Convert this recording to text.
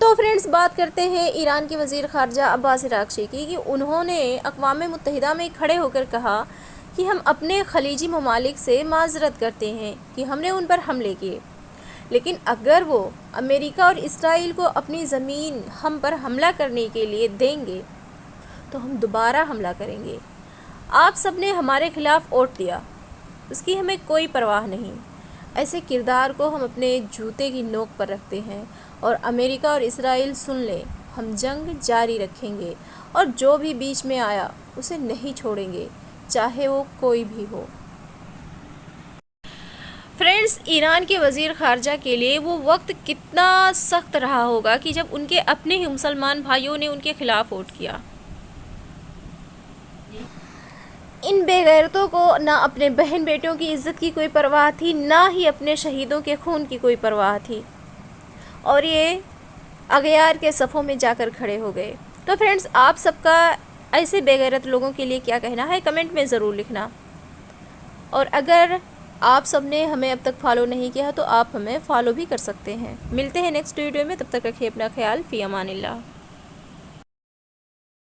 تو فرینڈز بات کرتے ہیں ایران کے وزیر خارجہ عباس عراقچی کی کہ انہوں نے اقوام متحدہ میں کھڑے ہو کر کہا کہ ہم اپنے خلیجی ممالک سے معذرت کرتے ہیں کہ ہم نے ان پر حملے کیے، لیکن اگر وہ امریکہ اور اسرائیل کو اپنی زمین ہم پر حملہ کرنے کے لیے دیں گے تو ہم دوبارہ حملہ کریں گے۔ آپ سب نے ہمارے خلاف ووٹ دیا، اس کی ہمیں کوئی پرواہ نہیں۔ ایسے کردار کو ہم اپنے جوتے کی نوک پر رکھتے ہیں، اور امریکہ اور اسرائیل سن لیں، ہم جنگ جاری رکھیں گے اور جو بھی بیچ میں آیا اسے نہیں چھوڑیں گے، چاہے وہ کوئی بھی ہو۔ فرینڈز، ایران کے وزیر خارجہ کے لیے وہ وقت کتنا سخت رہا ہوگا کہ جب ان کے اپنے ہی مسلمان بھائیوں نے ان کے خلاف ووٹ کیا۔ ان بے غیرتوں کو نہ اپنے بہن بیٹوں کی عزت کی کوئی پرواہ تھی، نہ ہی اپنے شہیدوں کے خون کی کوئی پرواہ تھی، اور یہ اغیار کے صفوں میں جا کر کھڑے ہو گئے۔ تو فرینڈز، آپ سب کا ایسے بے غیرت لوگوں کے لیے کیا کہنا ہے، کمنٹ میں ضرور لکھنا۔ اور اگر آپ سب نے ہمیں اب تک فالو نہیں کیا تو آپ ہمیں فالو بھی کر سکتے ہیں۔ ملتے ہیں نیکسٹ ویڈیو میں، تب تک رکھیے اپنا خیال، فی امان اللہ۔